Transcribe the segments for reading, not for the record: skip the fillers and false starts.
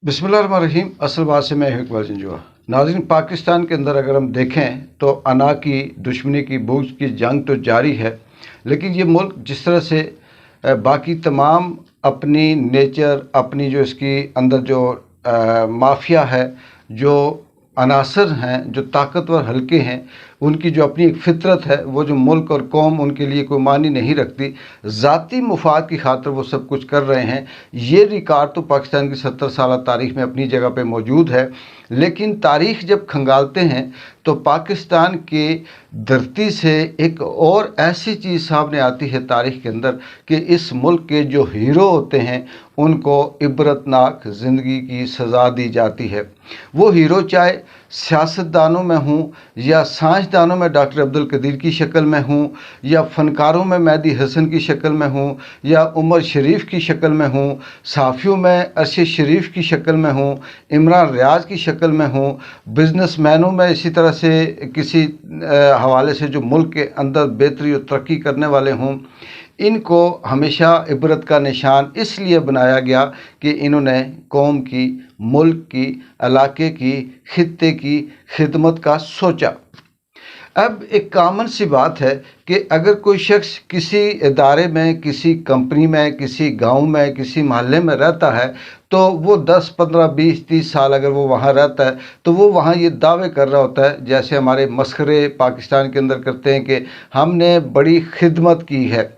बिस्मिल्लाहिर्रहमानिर्रहीम। असल बात से मैं इकबाल जंजुआ। नाज़रीन, पाकिस्तान के अंदर अगर हम देखें तो अना की दुश्मनी की भूख की जंग तो जारी है, लेकिन ये मुल्क जिस तरह से बाकी तमाम अपनी नेचर अपनी जो इसकी अंदर जो माफिया है, जो अनासर हैं, जो ताकतवर हल्के हैं, उनकी जो अपनी एक फितरत है, वो जो मुल्क और कौम उनके लिए कोई मानी नहीं रखती, ज़ाती मुफाद की खातिर वो सब कुछ कर रहे हैं। ये रिकॉर्ड तो पाकिस्तान की 70 साल तारीख़ में अपनी जगह पे मौजूद है, लेकिन तारीख़ जब खंगालते हैं तो पाकिस्तान की धरती से एक और ऐसी चीज़ सामने आती है तारीख़ के अंदर कि इस मुल्क के जो हीरो होते हैं उनको इबरतनाक ज़िंदगी की सज़ा दी जाती है। वो हीरो चाहे सियासतदानों में हूँ या साइंसदानों में डॉक्टर अब्दुल कदीर की शक्ल में हूँ या फ़नकारों में मेहदी हसन की शक्ल में हूँ या उमर शरीफ की शक्ल में हूँ, सहाफ़ियों में अरशद शरीफ की शक्ल में हूँ, इमरान रियाज की शक्ल में हूँ, बिज़नेसमैनों में इसी तरह से किसी हवाले से जो मुल्क के अंदर बेहतरी और तरक्की करने वाले हों, इनको हमेशा इबरत का निशान इसलिए बनाया गया कि इन्होंने कौम की, मुल्क की, इलाके की, खित्ते की खिदमत का सोचा। अब एक कॉमन सी बात है कि अगर कोई शख्स किसी इदारे में, किसी कंपनी में, किसी गांव में, किसी मोहल्ले में रहता है तो वो 10, 15, 20, 30 साल अगर वो वहाँ रहता है तो वो वहाँ ये दावे कर रहा होता है, जैसे हमारे मस्खरे पाकिस्तान के अंदर करते हैं कि हमने बड़ी खिदमत की है,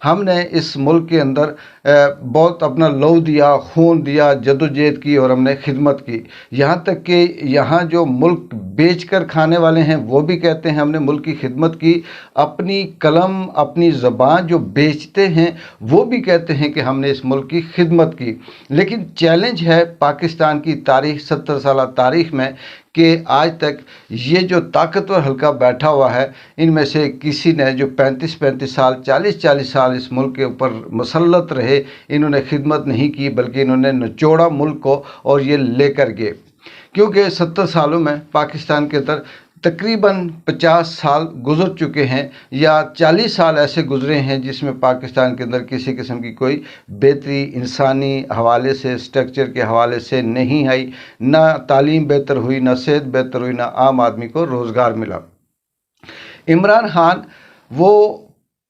हमने इस मुल्क के अंदर बहुत अपना लहू दिया, खून दिया, जदोजहद की और हमने खिदमत की। यहाँ तक कि यहाँ जो मुल्क बेच कर खाने वाले हैं वो भी कहते हैं हमने मुल्क की खिदमत की। अपनी कलम, अपनी ज़बान जो बेचते हैं वो भी कहते हैं कि हमने इस मुल्क की खिदमत की। लेकिन चैलेंज है पाकिस्तान की तारीख़, 70 साल तारीख़ में, कि आज तक ये जो ताकतवर हल्का बैठा हुआ है, इनमें से किसी ने जो 35-35 साल, 40-40 साल इस मुल्क के ऊपर मुसल्लत रहे, इन्होंने खिदमत नहीं की बल्कि इन्होंने निचोड़ा मुल्क को और ये लेकर गए। क्योंकि 70 सालों में पाकिस्तान के अंदर तकरीबन 50 साल गुजर चुके हैं या 40 साल ऐसे गुजरे हैं जिसमें पाकिस्तान के अंदर किसी किस्म की कोई बेहतरी इंसानी हवाले से, स्ट्रक्चर के हवाले से नहीं आई। ना तालीम बेहतर हुई, ना सेहत बेहतर हुई, ना आम आदमी को रोज़गार मिला। इमरान खान वो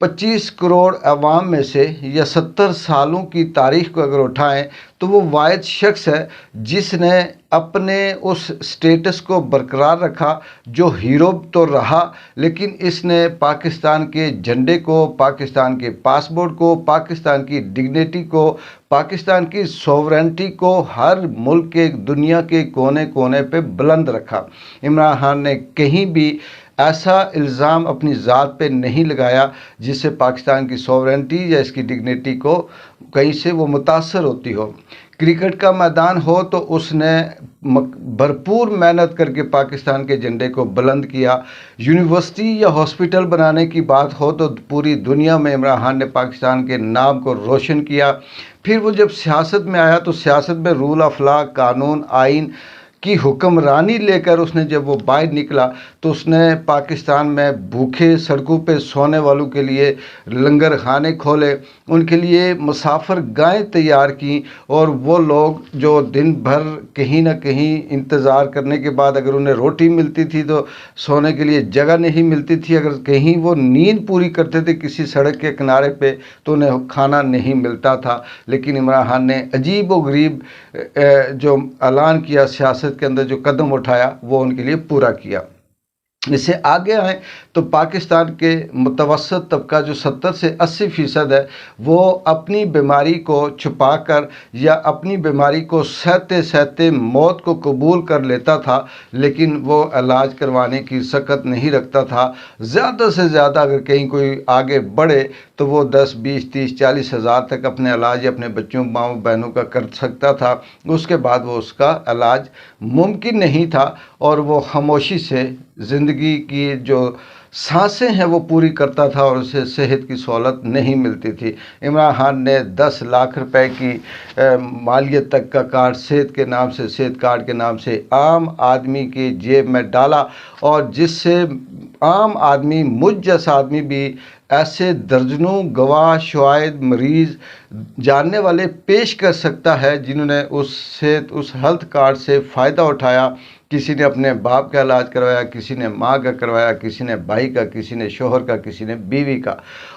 25 करोड़ अवाम में से या 70 सालों की तारीख़ को अगर उठाएं तो वो वाहिद शख्स है जिसने अपने उस स्टेटस को बरकरार रखा, जो हीरो तो रहा, लेकिन इसने पाकिस्तान के झंडे को, पाकिस्तान के पासपोर्ट को, पाकिस्तान की डिग्निटी को, पाकिस्तान की सॉवरेनिटी को हर मुल्क के, दुनिया के कोने कोने पे बुलंद रखा। इमरान खान ने कहीं भी ऐसा इल्ज़ाम अपनी ज़ात पे नहीं लगाया जिससे पाकिस्तान की सॉवरेनिटी या इसकी डिग्निटी को कहीं से वो मुतासर होती हो। क्रिकेट का मैदान हो तो उसने भरपूर मेहनत करके पाकिस्तान के झंडे को बुलंद किया। यूनिवर्सिटी या हॉस्पिटल बनाने की बात हो तो पूरी दुनिया में इमरान खान ने पाकिस्तान के नाम को रोशन किया। फिर वो जब सियासत में आया तो सियासत में रूल ऑफ लॉ, कानून, आइन की हुक्मरानी लेकर उसने जब वो बाहर निकला तो उसने पाकिस्तान में भूखे सड़कों पे सोने वालों के लिए लंगर खाने खोले, उनके लिए मुसाफिर गायें तैयार की, और वो लोग जो दिन भर कहीं ना कहीं इंतज़ार करने के बाद अगर उन्हें रोटी मिलती थी तो सोने के लिए जगह नहीं मिलती थी, अगर कहीं वो नींद पूरी करते थे किसी सड़क के किनारे पे तो उन्हें खाना नहीं मिलता था। लेकिन इमरान खान ने अजीब व गरीब जो ऐलान किया, सियासत के अंदर जो कदम उठाया, वो उनके लिए पूरा किया। इससे आगे आए तो पाकिस्तान के मुतवसत तबका जो 70 से 80% है, वो अपनी बीमारी को छुपाकर या अपनी बीमारी को सहते सहते मौत को कबूल कर लेता था, लेकिन वो इलाज करवाने की सकत नहीं रखता था। ज़्यादा से ज़्यादा अगर कहीं कोई आगे बढ़े तो वो 10, 20, 30, 40 हज़ार तक अपने इलाज अपने बच्चों, माँओं, बहनों का कर सकता था। उसके बाद वो उसका इलाज मुमकिन नहीं था और वो खामोशी से ज़िंदगी की जो सांसें हैं वो पूरी करता था और उसे सेहत की सहूलत नहीं मिलती थी। इमरान खान ने 10 लाख रुपए की मालियत तक का कार्ड सेहत के नाम से, सेहत कार्ड के नाम से आम आदमी की जेब में डाला, और जिससे आम आदमी, मुझ जैसा आदमी भी ऐसे दर्जनों गवाह, शवाहिद, मरीज़, जानने वाले पेश कर सकता है जिन्होंने उस हेल्थ कार्ड से फ़ायदा उठाया। किसी ने अपने बाप का इलाज करवाया, किसी ने माँ का करवाया, किसी ने भाई का, किसी ने शोहर का, किसी ने बीवी का,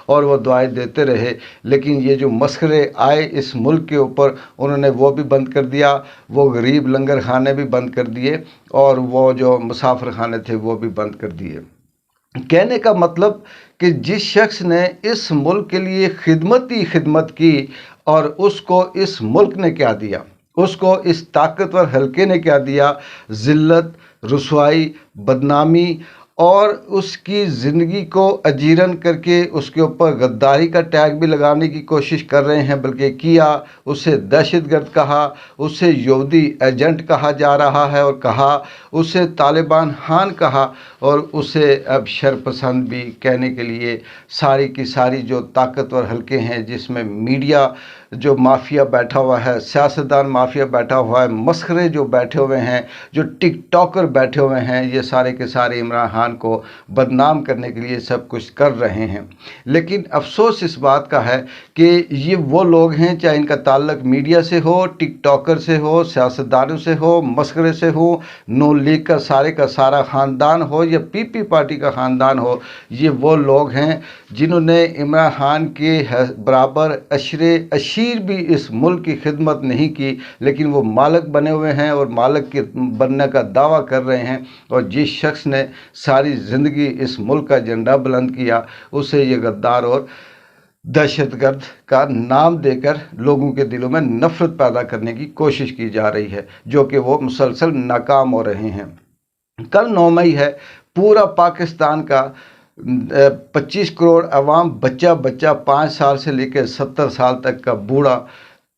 और वो दुआएं देते रहे। लेकिन ये जो मस्खरे आए इस मुल्क के ऊपर, उन्होंने वो भी बंद कर दिया, वो गरीब लंगर खाने भी बंद कर दिए, और वो जो मुसाफिर खाने थे वो भी बंद कर दिए। कहने का मतलब कि जिस शख्स ने इस मुल्क के लिए खिदमत की, और उसको इस मुल्क ने क्या दिया, उसको इस ताकतवर हलके ने क्या दिया, ज़िल्लत, रुसवाई, बदनामी, और उसकी ज़िंदगी को अजीरन करके उसके ऊपर गद्दारी का टैग भी लगाने की कोशिश कर रहे हैं। बल्कि किया, उसे दहशतगर्द कहा, उसे यहूदी एजेंट कहा जा रहा है, और कहा उसे तालिबान खान कहा, और उसे अब शरपसंद भी कहने के लिए सारी की सारी जो ताकतवर हलके हैं, जिसमें मीडिया जो माफिया बैठा हुआ है, सियासतदान माफिया बैठा हुआ है, मस्खरे जो बैठे हुए हैं, जो टिक टॉकर बैठे हुए हैं, ये सारे के सारे इमरान खान को बदनाम करने के लिए सब कुछ कर रहे हैं। लेकिन अफसोस इस बात का है कि ये वो लोग हैं, चाहे इनका ताल्लुक मीडिया से हो, टिक टॉकर से हो, सियासतदानों से हो, मस्खरे से हो, नून लीग का सारा ख़ानदान हो, या पीपी पार्टी का ख़ानदान हो, ये वो लोग हैं जिन्होंने इमरान खान के बराबर अशरे अशीर भी इस मुल्क की खिदमत नहीं की, लेकिन वो मालिक बने हुए हैं और मालिक के बनने का दावा कर रहे हैं। और जिस शख्स ने सारी ज़िंदगी इस मुल्क का झंडा बुलंद किया, उसे ये गद्दार और दहशतगर्द का नाम देकर लोगों के दिलों में नफरत पैदा करने की कोशिश की जा रही है, जो कि वो मुसलसल नाकाम हो रहे हैं। कल 9 मई है, पूरा पाकिस्तान का 25 करोड़ अवाम, बच्चा 5 साल से लेकर 70 साल तक का बूढ़ा,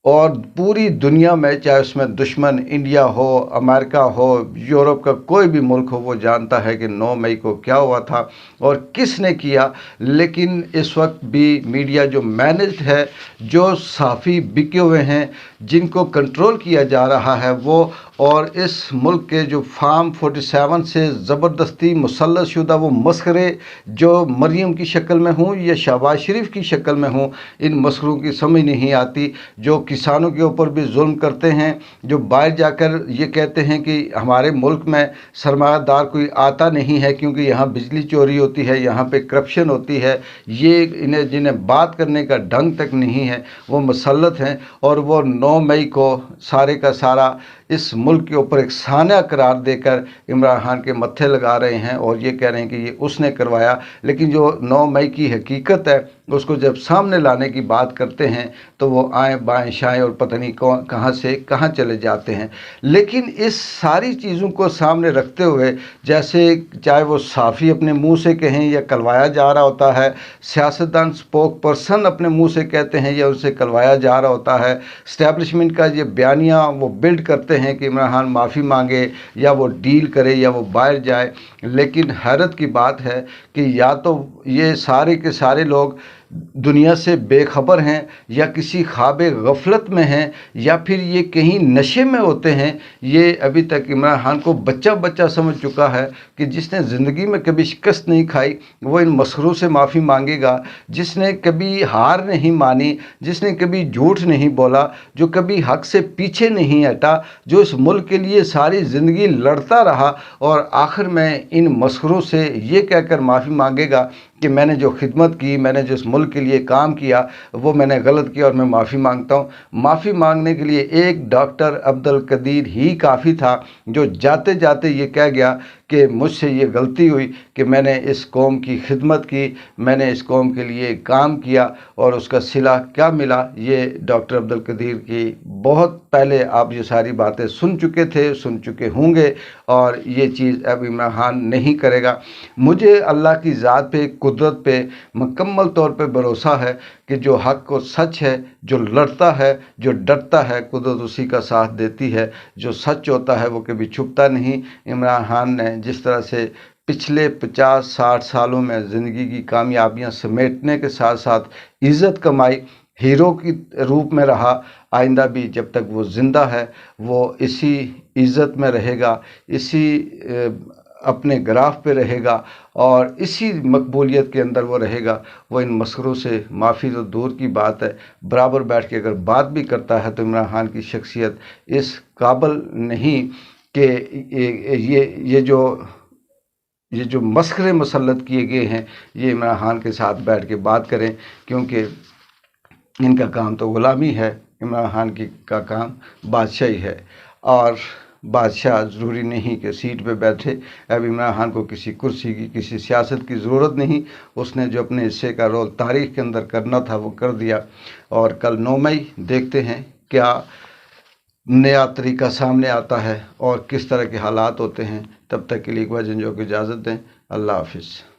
और पूरी दुनिया में, चाहे उसमें दुश्मन इंडिया हो, अमेरिका हो, यूरोप का कोई भी मुल्क हो, वो जानता है कि 9 मई को क्या हुआ था और किसने किया। लेकिन इस वक्त भी मीडिया जो मैनेज्ड है, जो सहाफ़ी बिके हुए हैं, जिनको कंट्रोल किया जा रहा है वो, और इस मुल्क के जो फार्म 47 से ज़बरदस्ती मुसल्लत शुदा वो मस्खरे, जो मरियम की शक्ल में हूँ या शहबाज शरीफ की शक्ल में हूँ, इन मस्खरों की समझ नहीं आती। जो किसानों के ऊपर भी जुल्म करते हैं, जो बाहर जाकर ये कहते हैं कि हमारे मुल्क में सरमायादार कोई आता नहीं है क्योंकि यहाँ बिजली चोरी होती है, यहाँ पे करप्शन होती है, ये इन्हें जिन्हें बात करने का ढंग तक नहीं है, वो मुसल्लत हैं। और वो 9 मई को सारे का सारा इस मुल्क के ऊपर एक सान्या करार देकर इमरान खान के मत्थे लगा रहे हैं, और ये कह रहे हैं कि ये उसने करवाया। लेकिन जो 9 मई की हकीकत है, उसको जब सामने लाने की बात करते हैं तो वो आएँ बाएँ शाएँ और पता नहीं कौन कहाँ से कहाँ चले जाते हैं। लेकिन इस सारी चीज़ों को सामने रखते हुए, जैसे चाहे वो साफ़ी अपने मुंह से कहें या कलवाया जा रहा होता है, सियासतदान स्पोक पर्सन अपने मुंह से कहते हैं या उनसे कलवाया जा रहा होता है, इस्टेब्लिशमेंट का ये बयानिया वो बिल्ड करते हैं कि इमरान खान माफ़ी मांगे या वो डील करे या वो बाहर जाए। लेकिन हैरत की बात है कि या तो ये सारे के सारे लोग दुनिया से बेखबर हैं, या किसी ख्वाब गफलत में हैं, या फिर ये कहीं नशे में होते हैं। ये अभी तक इमरान खान को बच्चा समझ चुका है कि जिसने ज़िंदगी में कभी शिकस्त नहीं खाई वो इन मसखरों से माफ़ी मांगेगा, जिसने कभी हार नहीं मानी, जिसने कभी झूठ नहीं बोला, जो कभी हक से पीछे नहीं हटा, जो इस मुल्क के लिए सारी ज़िंदगी लड़ता रहा, और आखिर में इन मसखरों से ये कहकर माफ़ी मांगेगा कि मैंने जो खिदमत की, मैंने जो इस मुल्क के लिए काम किया, वो मैंने गलत किया और मैं माफ़ी मांगता हूँ। माफ़ी मांगने के लिए एक डॉक्टर अब्दुल कदीर ही काफ़ी था, जो जाते जाते ये कह गया कि मुझसे ये गलती हुई कि मैंने इस कौम की खिदमत की, मैंने इस कौम के लिए काम किया, और उसका सिला क्या मिला। ये डॉक्टर अब्दुल कदीर की बहुत पहले आप ये सारी बातें सुन चुके होंगे, और ये चीज़ अब इमरान खान नहीं करेगा। मुझे अल्लाह की ज़ात पे, कुदरत पे मुकम्मल तौर पे भरोसा है कि जो हक़ और सच है, जो लड़ता है, जो डरता है, कुदरत उसी का साथ देती है। जो सच होता है वो कभी छुपता नहीं। इमरान खान ने जिस तरह से पिछले 50-60 सालों में ज़िंदगी की कामयाबियां समेटने के साथ साथ इज़्ज़त कमाई, हीरो की रूप में रहा, आइंदा भी जब तक वो ज़िंदा है वो इसी इज़्ज़त में रहेगा, इसी अपने ग्राफ पे रहेगा और इसी मकबूलियत के अंदर वो रहेगा, वो इन मसखरों से माफ़ी तो दूर की बात है, बराबर बैठ के अगर बात भी करता है तो इमरान खान की शख्सियत इस काबिल नहीं कि ये जो मसखरे मुसल्लत किए गए हैं ये इमरान खान के साथ बैठ के बात करें, क्योंकि इनका काम तो ग़ुलामी है, इमरान खान का काम बादशाही है। और बादशाह ज़रूरी नहीं कि सीट पे बैठे। अब इमरान खान को किसी कुर्सी की, किसी सियासत की ज़रूरत नहीं, उसने जो अपने हिस्से का रोल तारीख़ के अंदर करना था वो कर दिया। और कल 9 मई देखते हैं क्या नया तरीका सामने आता है और किस तरह के हालात होते हैं। तब तक के लिए एक बार जंजो को इजाज़त दें। अल्लाह हाफिज़।